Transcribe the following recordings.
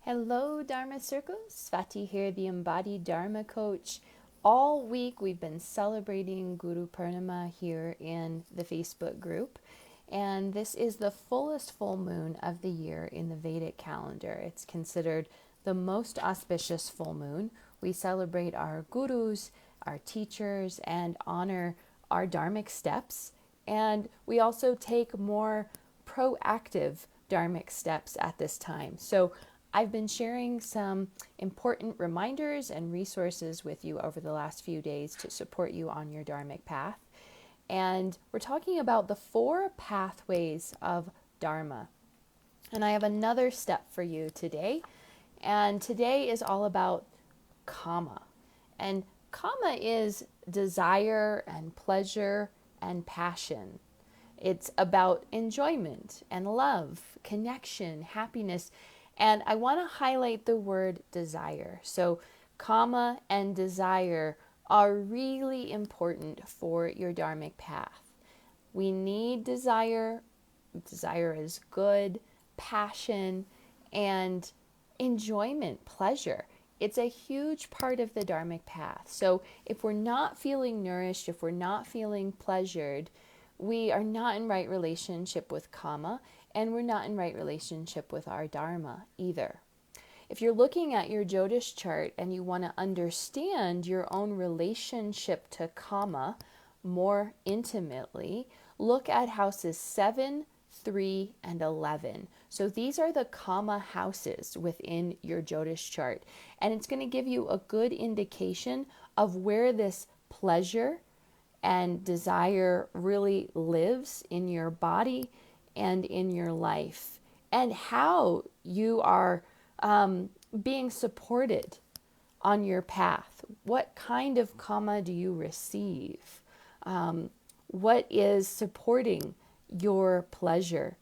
Hello, Dharma Circles. Svati here, the embodied Dharma coach. All week we've been celebrating Guru Purnima here in the Facebook group. And this is the fullest full moon of the year in the Vedic calendar. It's considered the most auspicious full moon. We celebrate our gurus, our teachers, and honor our dharmic steps. And we also take more proactive dharmic steps at this time. So I've been sharing some important reminders and resources with you over the last few days to support you on your dharmic path. And we're talking about the 4 pathways of Dharma. And I have another step for you today. And today is all about kama. And kama is desire and pleasure and passion. It's about enjoyment and love, connection, happiness. And I want to highlight the word desire. So kama and desire are really important for your dharmic path. We need desire. Desire is good, passion, and enjoyment, pleasure. It's a huge part of the dharmic path. So if we're not feeling nourished, if we're not feeling pleasured, we are not in right relationship with kama, and we're not in right relationship with our dharma either. If you're looking at your Jyotish chart and you want to understand your own relationship to kama more intimately, look at houses 7, 3, and 11. So these are the kama houses within your Jyotish chart. And it's going to give you a good indication of where this pleasure and desire really lives in your body and in your life, and how you are being supported on your path. What kind of kama do you receive? What is supporting your pleasure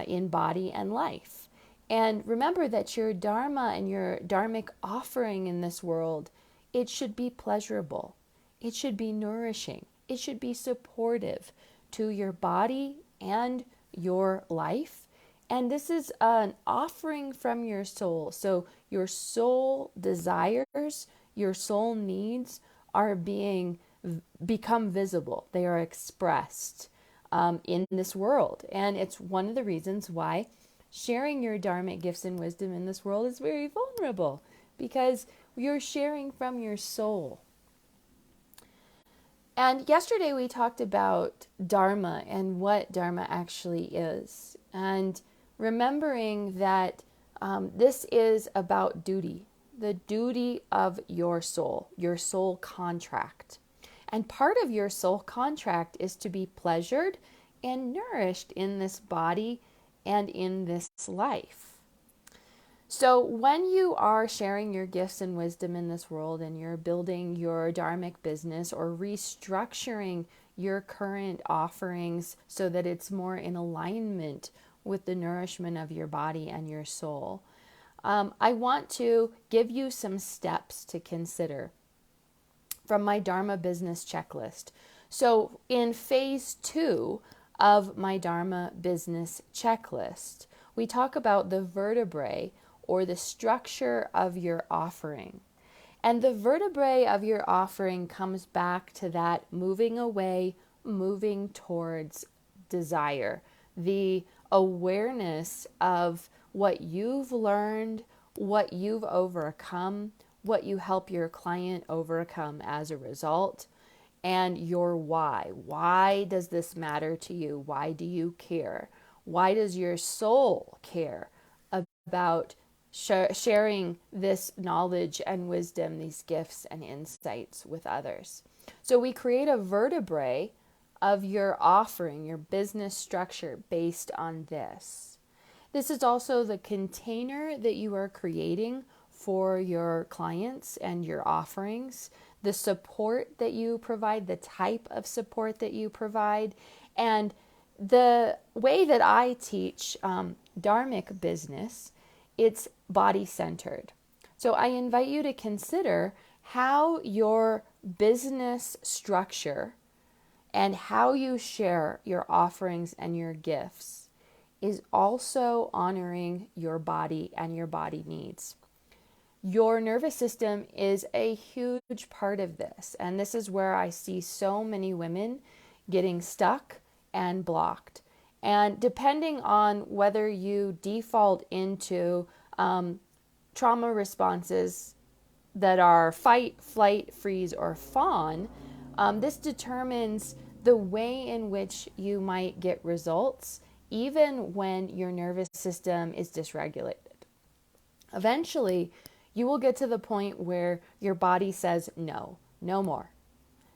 in body and life? And remember that your dharma and your dharmic offering in this world, it should be pleasurable. It should be nourishing. It should be supportive to your body and your life. And this is an offering from your soul. So your soul desires, your soul needs are become visible. They are expressed in this world. And it's one of the reasons why sharing your dharmic gifts and wisdom in this world is very vulnerable, because you're sharing from your soul. And yesterday we talked about Dharma and what Dharma actually is. And remembering that this is about duty, the duty of your soul contract. And part of your soul contract is to be pleasured and nourished in this body and in this life. So when you are sharing your gifts and wisdom in this world, and you're building your dharmic business or restructuring your current offerings so that it's more in alignment with the nourishment of your body and your soul, I want to give you some steps to consider from my Dharma business checklist. So in phase 2 of my Dharma business checklist, we talk about the vertebrae, or the structure of your offering. And the vertebrae of your offering comes back to that moving away, moving towards desire, the awareness of what you've learned, what you've overcome, what you help your client overcome as a result, and your why. Why does this matter to you? Why do you care? Why does your soul care about sharing this knowledge and wisdom, these gifts and insights with others? So we create a vertebrae of your offering, your business structure based on this. This is also the container that you are creating for your clients and your offerings, the support that you provide, the type of support that you provide, and the way that I teach dharmic business, it's body-centered. So I invite you to consider how your business structure and how you share your offerings and your gifts is also honoring your body and your body needs. Your nervous system is a huge part of this. And this is where I see so many women getting stuck and blocked. And depending on whether you default into trauma responses that are fight, flight, freeze, or fawn, this determines the way in which you might get results, even when your nervous system is dysregulated. Eventually, you will get to the point where your body says, no, no more.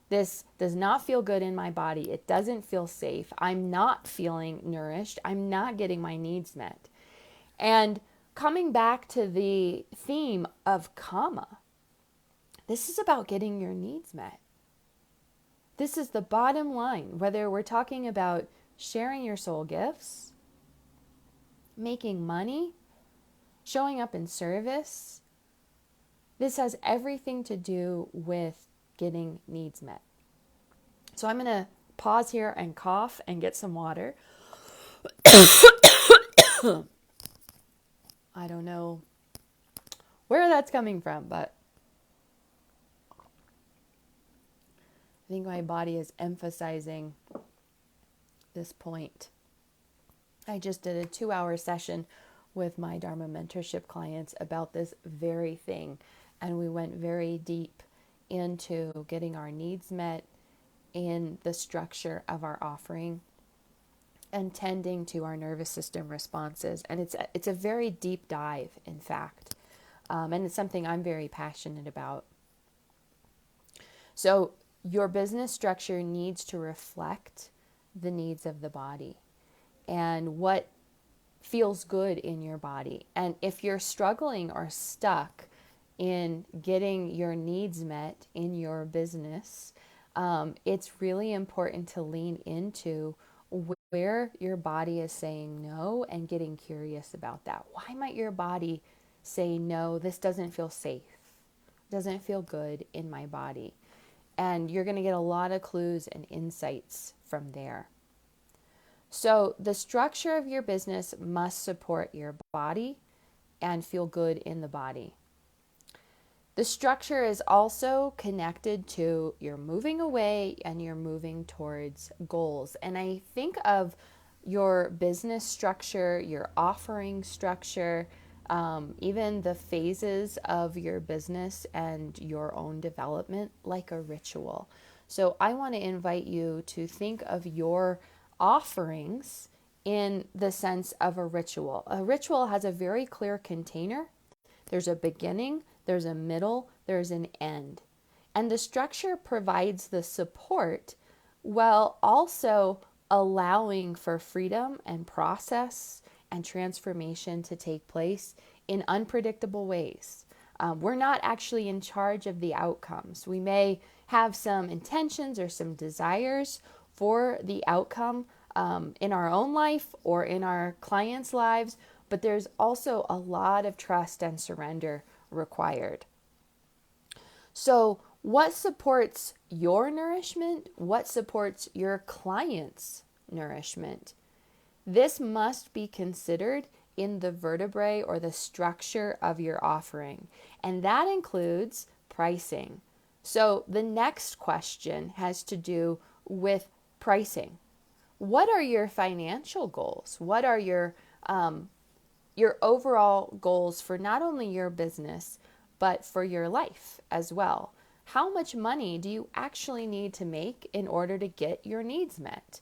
This does not feel good in my body. It doesn't feel safe. I'm not feeling nourished. I'm not getting my needs met. And coming back to the theme of karma, this is about getting your needs met. This is the bottom line, whether we're talking about sharing your soul gifts, making money, showing up in service. This has everything to do with getting needs met. So I'm going to pause here and cough and get some water. I don't know where that's coming from, but I think my body is emphasizing this point. I just did a 2-hour session with my Dharma mentorship clients about this very thing. And we went very deep into getting our needs met in the structure of our offering and tending to our nervous system responses. And it's a very deep dive, in fact. And it's something I'm very passionate about. So your business structure needs to reflect the needs of the body and what feels good in your body. And if you're struggling or stuck in getting your needs met in your business, it's really important to lean into where your body is saying no and getting curious about that. Why might your body say no? This doesn't feel safe. Doesn't feel good in my body. And you're going to get a lot of clues and insights from there. So the structure of your business must support your body and feel good in the body. The structure is also connected to your moving away and you're moving towards goals. And I think of your business structure, your offering structure, even the phases of your business and your own development like a ritual. So I want to invite you to think of your offerings in the sense of a ritual. A ritual has a very clear container. There's a beginning, there's a middle, there's an end. And the structure provides the support while also allowing for freedom and process and transformation to take place in unpredictable ways. We're not actually in charge of the outcomes. We may have some intentions or some desires for the outcome in our own life or in our clients' lives, but there's also a lot of trust and surrender required. So, what supports your nourishment? What supports your client's nourishment? This must be considered in the vertebrae or the structure of your offering, and that includes pricing. So, the next question has to do with pricing. What are your financial goals? What are your overall goals for not only your business, but for your life as well? How much money do you actually need to make in order to get your needs met?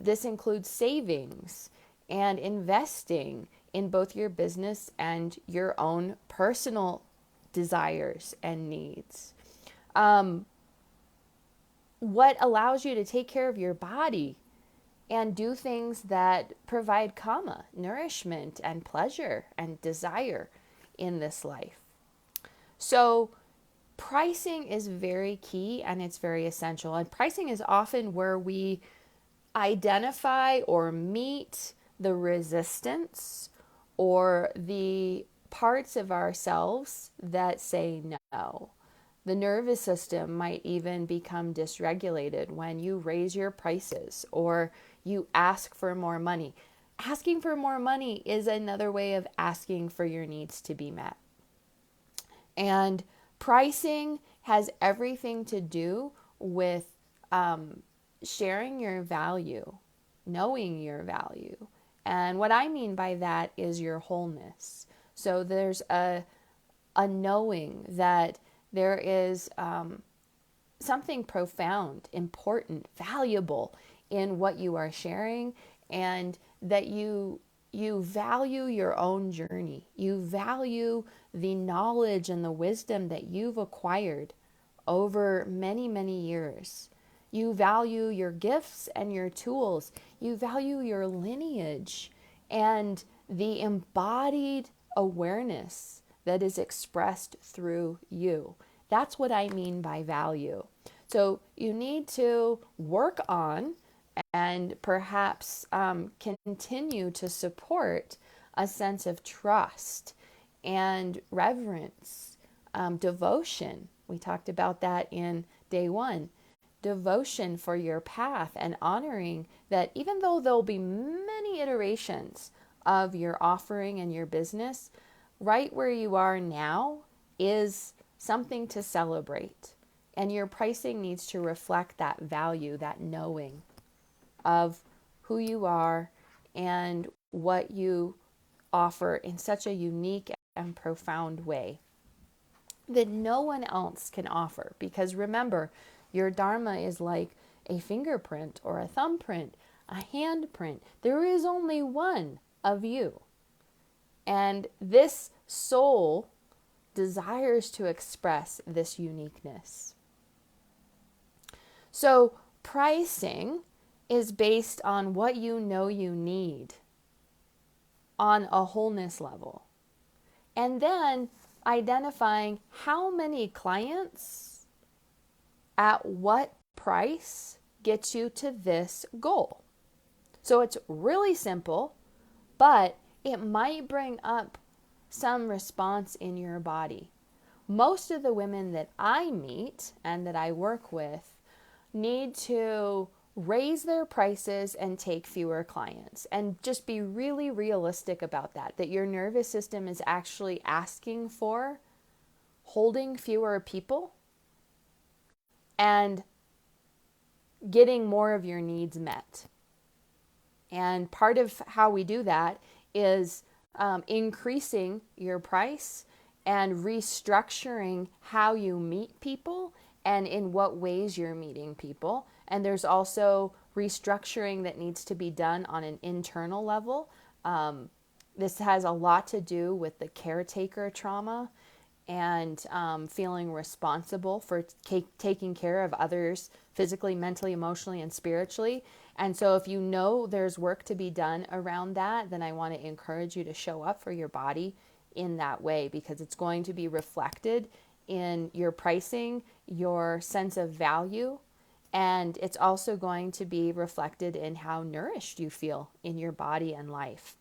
This includes savings and investing in both your business and your own personal desires and needs. What allows you to take care of your body and do things that provide kama, nourishment and pleasure and desire in this life. So pricing is very key and it's very essential. And pricing is often where we identify or meet the resistance or the parts of ourselves that say no. The nervous system might even become dysregulated when you raise your prices or you ask for more money. asking for more money is another way of asking for your needs to be met. And pricing has everything to do with sharing your value, knowing your value. And what I mean by that is your wholeness. So there's a knowing that there is something profound, important, valuable in what you are sharing, and that you value your own journey. You value the knowledge and the wisdom that you've acquired over many, many years. You value your gifts and your tools. You value your lineage and the embodied awareness that is expressed through you. That's what I mean by value. So you need to work on and perhaps continue to support a sense of trust and reverence, devotion. We talked about that in day one. Devotion for your path and honoring that even though there'll be many iterations of your offering and your business, right where you are now is something to celebrate. And your pricing needs to reflect that value, that knowing of who you are and what you offer in such a unique and profound way that no one else can offer. Because remember, your Dharma is like a fingerprint or a thumbprint, a handprint. There is only one of you. And this soul desires to express this uniqueness. So pricing is based on what you know you need on a wholeness level. And then identifying how many clients at what price gets you to this goal. So it's really simple, but it might bring up some response in your body. Most of the women that I meet and that I work with need to raise their prices and take fewer clients, and just be really realistic about that your nervous system is actually asking for holding fewer people and getting more of your needs met. And part of how we do that is increasing your price and restructuring how you meet people and in what ways you're meeting people. And there's also restructuring that needs to be done on an internal level. This has a lot to do with the caretaker trauma and feeling responsible for taking care of others physically, mentally, emotionally, and spiritually. And so if you know there's work to be done around that, then I want to encourage you to show up for your body in that way, because it's going to be reflected in your pricing, your sense of value, and it's also going to be reflected in how nourished you feel in your body and life.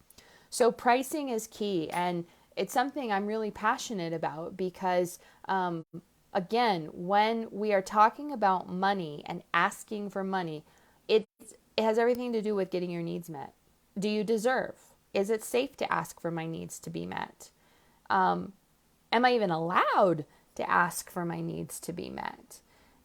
So pricing is key, and it's something I'm really passionate about because, again, when we are talking about money and asking for money, it has everything to do with getting your needs met. Do you deserve? Is it safe to ask for my needs to be met? Am I even allowed to ask for my needs to be met?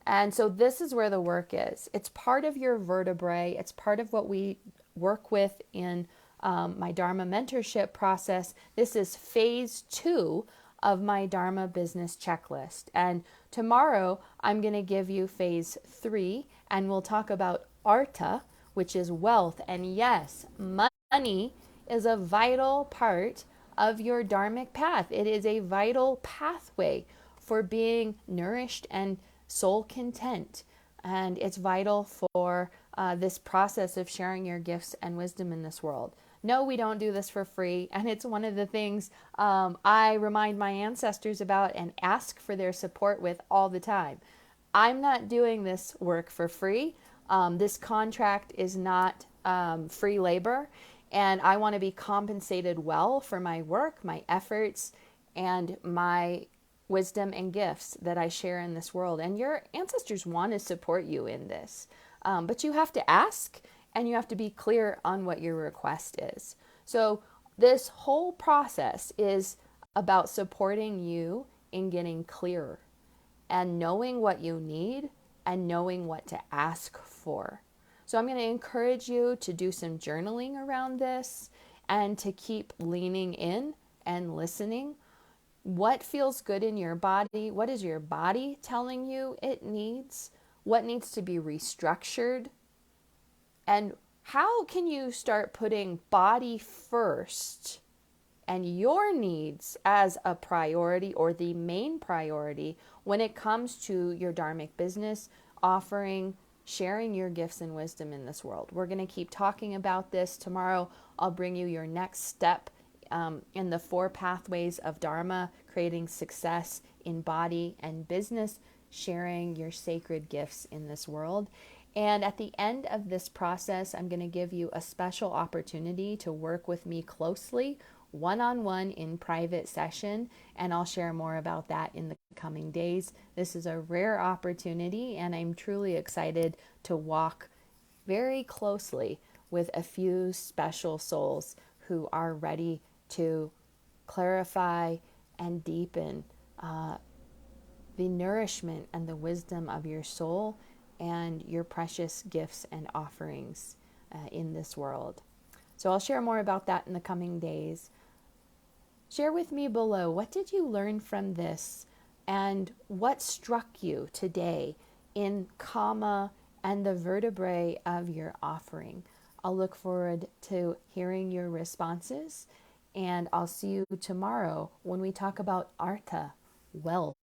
And so this is where the work is. It's part of your vertebrae. It's part of what we work with in my Dharma mentorship process. This is phase 2 of my Dharma business checklist. And tomorrow I'm going to give you phase 3, and we'll talk about artha, which is wealth. And yes, money is a vital part of your dharmic path. It is a vital pathway for being nourished and soul content. And it's vital for this process of sharing your gifts and wisdom in this world. No, we don't do this for free. And it's one of the things I remind my ancestors about and ask for their support with all the time. I'm not doing this work for free. This contract is not free labor. And I want to be compensated well for my work, my efforts, and my wisdom and gifts that I share in this world. And your ancestors want to support you in this. But you have to ask, and you have to be clear on what your request is. So this whole process is about supporting you in getting clearer and knowing what you need and knowing what to ask for. So I'm going to encourage you to do some journaling around this and to keep leaning in and listening. What feels good in your body? What is your body telling you it needs? What needs to be restructured? And how can you start putting body first and your needs as a priority or the main priority when it comes to your dharmic business, offering, sharing your gifts and wisdom in this world? We're going to keep talking about this. Tomorrow, I'll bring you your next step in the 4 pathways of Dharma, creating success in body and business, sharing your sacred gifts in this world. And at the end of this process, I'm going to give you a special opportunity to work with me closely, one-on-one in private session, and I'll share more about that in the coming days. This is a rare opportunity, and I'm truly excited to walk very closely with a few special souls who are ready to clarify and deepen the nourishment and the wisdom of your soul and your precious gifts and offerings in this world. So I'll share more about that in the coming days. Share with me below, what did you learn from this and what struck you today in karma and the vertebrae of your offering? I'll look forward to hearing your responses, and I'll see you tomorrow when we talk about artha, wealth.